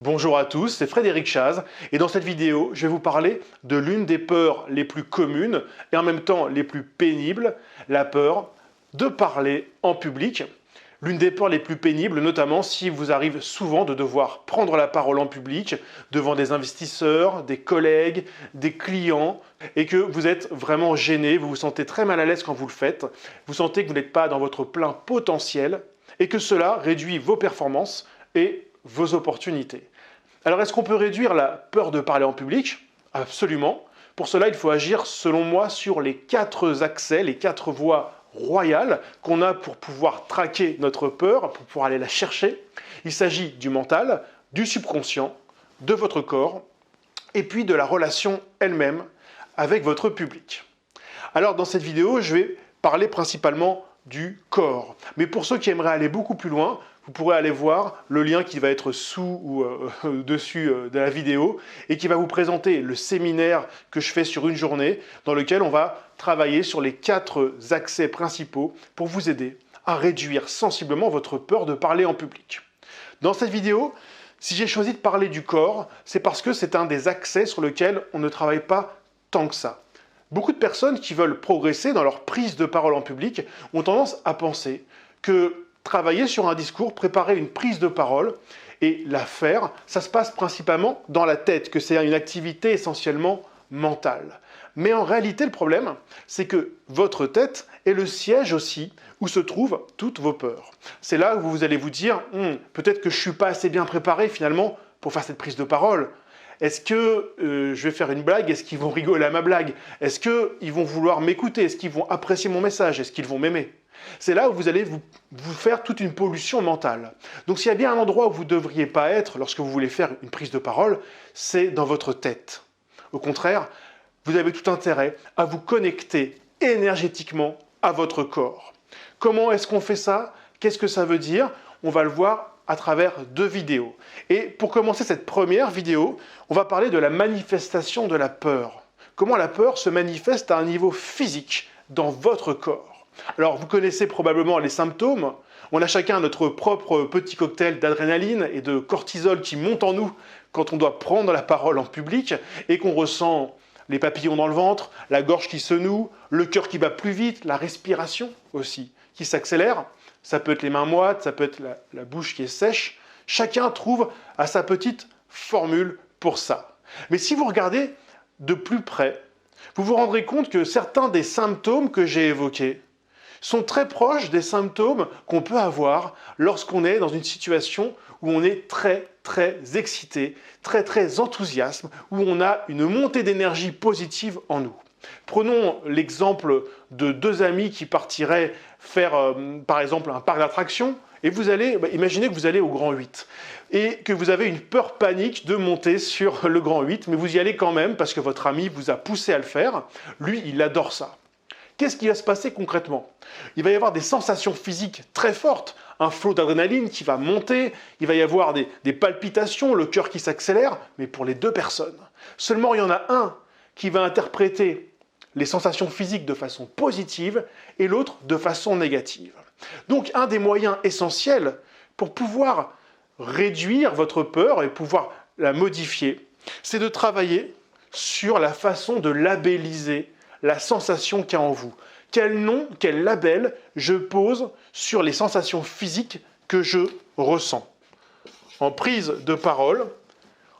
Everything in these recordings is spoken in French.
Bonjour à tous, c'est Frédéric Chaz et dans cette vidéo, je vais vous parler de l'une des peurs les plus communes et en même temps les plus pénibles, la peur de parler en public. L'une des peurs les plus pénibles, notamment si vous arrive souvent de devoir prendre la parole en public devant des investisseurs, des collègues, des clients et que vous êtes vraiment gêné, vous vous sentez très mal à l'aise quand vous le faites, vous sentez que vous n'êtes pas dans votre plein potentiel et que cela réduit vos performances et vos opportunités. Alors, est-ce qu'on peut réduire la peur de parler en public? Absolument. Pour cela, il faut agir, selon moi, sur les 4 accès, les 4 voies royales qu'on a pour pouvoir traquer notre peur, pour pouvoir aller la chercher. Il s'agit du mental, du subconscient, de votre corps, et puis de la relation elle-même avec votre public. Alors, dans cette vidéo, je vais parler principalement du corps. Mais pour ceux qui aimeraient aller beaucoup plus loin, vous pourrez aller voir le lien qui va être sous ou dessus de la vidéo et qui va vous présenter le séminaire que je fais sur une journée dans lequel on va travailler sur les 4 accès principaux pour vous aider à réduire sensiblement votre peur de parler en public. Dans cette vidéo, si j'ai choisi de parler du corps, c'est parce que c'est un des accès sur lequel on ne travaille pas tant que ça. Beaucoup de personnes qui veulent progresser dans leur prise de parole en public ont tendance à penser que travailler sur un discours, préparer une prise de parole et la faire, ça se passe principalement dans la tête, que c'est une activité essentiellement mentale. Mais en réalité, le problème, c'est que votre tête est le siège aussi où se trouvent toutes vos peurs. C'est là où vous allez vous dire peut-être que je ne suis pas assez bien préparé finalement pour faire cette prise de parole. Est-ce que je vais faire une blague? Est-ce qu'ils vont rigoler à ma blague? Est-ce qu'ils vont vouloir m'écouter? Est-ce qu'ils vont apprécier mon message? Est-ce qu'ils vont m'aimer? C'est là où vous allez vous faire toute une pollution mentale. Donc s'il y a bien un endroit où vous ne devriez pas être lorsque vous voulez faire une prise de parole, c'est dans votre tête. Au contraire, vous avez tout intérêt à vous connecter énergétiquement à votre corps. Comment est-ce qu'on fait ça? Qu'est-ce que ça veut dire? On va le voir à travers 2 vidéos. Et pour commencer cette première vidéo, on va parler de la manifestation de la peur. Comment la peur se manifeste à un niveau physique dans votre corps. Alors, vous connaissez probablement les symptômes. On a chacun notre propre petit cocktail d'adrénaline et de cortisol qui monte en nous quand on doit prendre la parole en public et qu'on ressent les papillons dans le ventre, la gorge qui se noue, le cœur qui bat plus vite, la respiration aussi qui s'accélère. Ça peut être les mains moites, ça peut être la bouche qui est sèche. Chacun trouve à sa petite formule pour ça. Mais si vous regardez de plus près, vous vous rendrez compte que certains des symptômes que j'ai évoqués sont très proches des symptômes qu'on peut avoir lorsqu'on est dans une situation où on est très excité, très enthousiaste, où on a une montée d'énergie positive en nous. Prenons l'exemple de 2 amis qui partiraient faire par exemple un parc d'attractions et vous allez, imaginez que vous allez au Grand 8 et que vous avez une peur panique de monter sur le Grand 8, mais vous y allez quand même parce que votre ami vous a poussé à le faire. Lui, il adore ça. Qu'est-ce qui va se passer concrètement? Il va y avoir des sensations physiques très fortes, un flot d'adrénaline qui va monter, il va y avoir des palpitations, le cœur qui s'accélère, mais pour les 2 personnes. Seulement, il y en a un qui va interpréter les sensations physiques de façon positive et l'autre de façon négative. Donc, un des moyens essentiels pour pouvoir réduire votre peur et pouvoir la modifier, c'est de travailler sur la façon de labelliser la sensation qu'il y a en vous. Quel nom, quel label je pose sur les sensations physiques que je ressens. En prise de parole,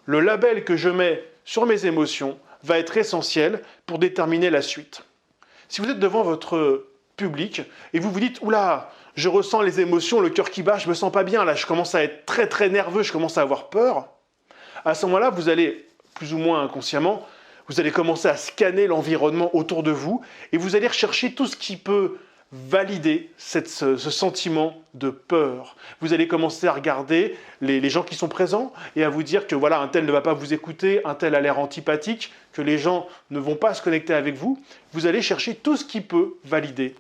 le label que je mets sur mes émotions va être essentiel pour déterminer la suite. Si vous êtes devant votre public et vous vous dites « Oula, je ressens les émotions, le cœur qui bat, je me sens pas bien, là je commence à être très nerveux, je commence à avoir peur », à ce moment-là, vous allez, plus ou moins inconsciemment, vous allez commencer à scanner l'environnement autour de vous et vous allez rechercher tout ce qui peut valider ce sentiment de peur. Vous allez commencer à regarder les gens qui sont présents et à vous dire que voilà, un tel ne va pas vous écouter, un tel a l'air antipathique, que les gens ne vont pas se connecter avec vous. Vous allez chercher tout ce qui peut valider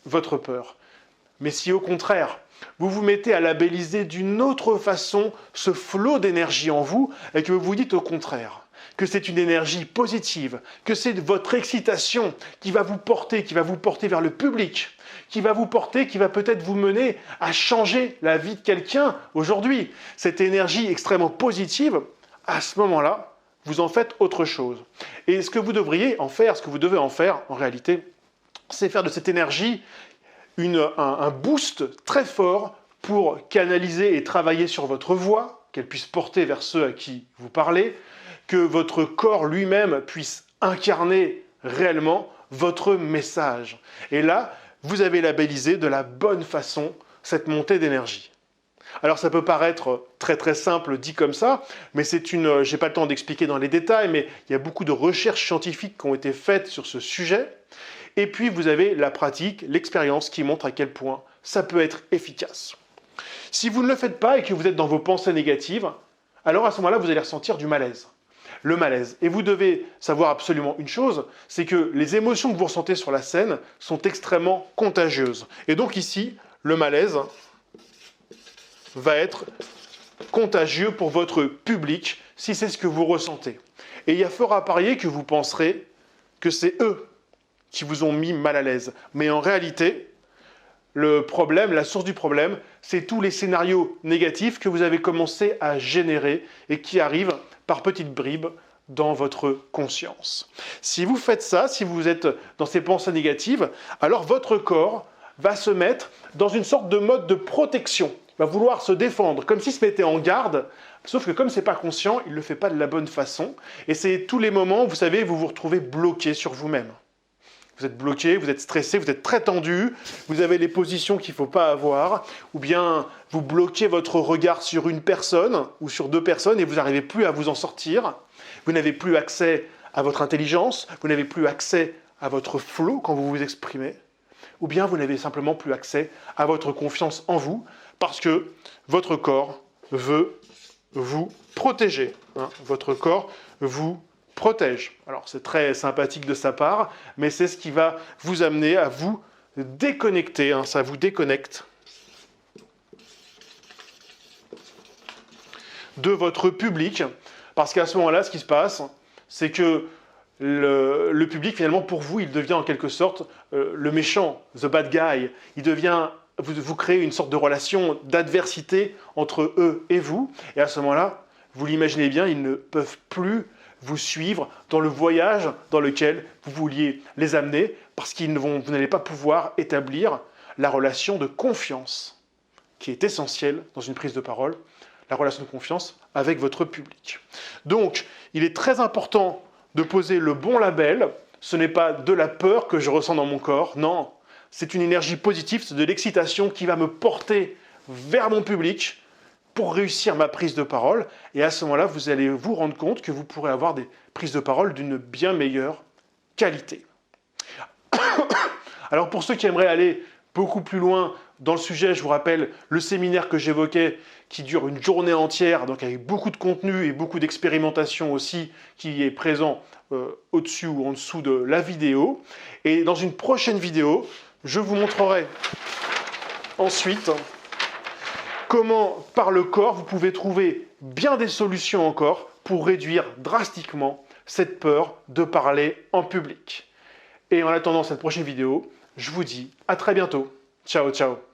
votre peur. Mais si au contraire, vous vous mettez à labelliser d'une autre façon ce flot d'énergie en vous et que vous vous dites au contraire que c'est une énergie positive, que c'est votre excitation qui va vous porter vers le public, qui va vous porter, qui va peut-être vous mener à changer la vie de quelqu'un aujourd'hui. Cette énergie extrêmement positive, à ce moment-là, vous en faites autre chose. Et ce que vous devriez en faire, ce que vous devez en faire en réalité, c'est faire de cette énergie un boost très fort pour canaliser et travailler sur votre voix, qu'elle puisse porter vers ceux à qui vous parlez, que votre corps lui-même puisse incarner réellement votre message. Et là, vous avez labellisé de la bonne façon cette montée d'énergie. Alors ça peut paraître très très simple dit comme ça, mais j'ai pas le temps d'expliquer dans les détails, mais il y a beaucoup de recherches scientifiques qui ont été faites sur ce sujet. Et puis vous avez la pratique, l'expérience qui montre à quel point ça peut être efficace. Si vous ne le faites pas et que vous êtes dans vos pensées négatives, alors à ce moment-là, vous allez ressentir du malaise. Le malaise. Et vous devez savoir absolument une chose, c'est que les émotions que vous ressentez sur la scène sont extrêmement contagieuses. Et donc ici, le malaise va être contagieux pour votre public si c'est ce que vous ressentez. Et il y a fort à parier que vous penserez que c'est eux qui vous ont mis mal à l'aise. Mais en réalité, le problème, la source du problème, c'est tous les scénarios négatifs que vous avez commencé à générer et qui arrivent par petites bribes dans votre conscience. Si vous faites ça, si vous êtes dans ces pensées négatives, alors votre corps va se mettre dans une sorte de mode de protection. Il va vouloir se défendre, comme s'il se mettait en garde, sauf que comme ce n'est pas conscient, il ne le fait pas de la bonne façon. Et c'est tous les moments, vous savez, vous vous retrouvez bloqué sur vous-même. Vous êtes bloqué, vous êtes stressé, vous êtes très tendu, vous avez les positions qu'il ne faut pas avoir, ou bien vous bloquez votre regard sur une personne ou sur deux personnes et vous n'arrivez plus à vous en sortir. Vous n'avez plus accès à votre intelligence, vous n'avez plus accès à votre flow quand vous vous exprimez, ou bien vous n'avez simplement plus accès à votre confiance en vous parce que votre corps veut vous protéger. Votre corps vous protège. Alors c'est très sympathique de sa part, mais c'est ce qui va vous amener à vous déconnecter, ça vous déconnecte de votre public, parce qu'à ce moment-là, ce qui se passe, c'est que le public, finalement, pour vous, il devient en quelque sorte le méchant, the bad guy. Il devient, vous créez une sorte de relation d'adversité entre eux et vous, et à ce moment-là, vous l'imaginez bien, ils ne peuvent plus vous suivre dans le voyage dans lequel vous vouliez les amener, parce que vous n'allez pas pouvoir établir la relation de confiance qui est essentielle dans une prise de parole, la relation de confiance avec votre public. Donc, il est très important de poser le bon label. Ce n'est pas de la peur que je ressens dans mon corps, non, c'est une énergie positive, c'est de l'excitation qui va me porter vers mon public, pour réussir ma prise de parole. Et à ce moment-là, vous allez vous rendre compte que vous pourrez avoir des prises de parole d'une bien meilleure qualité. Alors pour ceux qui aimeraient aller beaucoup plus loin dans le sujet, je vous rappelle le séminaire que j'évoquais qui dure une journée entière, donc avec beaucoup de contenu et beaucoup d'expérimentation aussi, qui est présent au-dessus ou en dessous de la vidéo. Et dans une prochaine vidéo, je vous montrerai ensuite comment, par le corps, vous pouvez trouver bien des solutions encore pour réduire drastiquement cette peur de parler en public. Et en attendant cette prochaine vidéo, je vous dis à très bientôt. Ciao, ciao.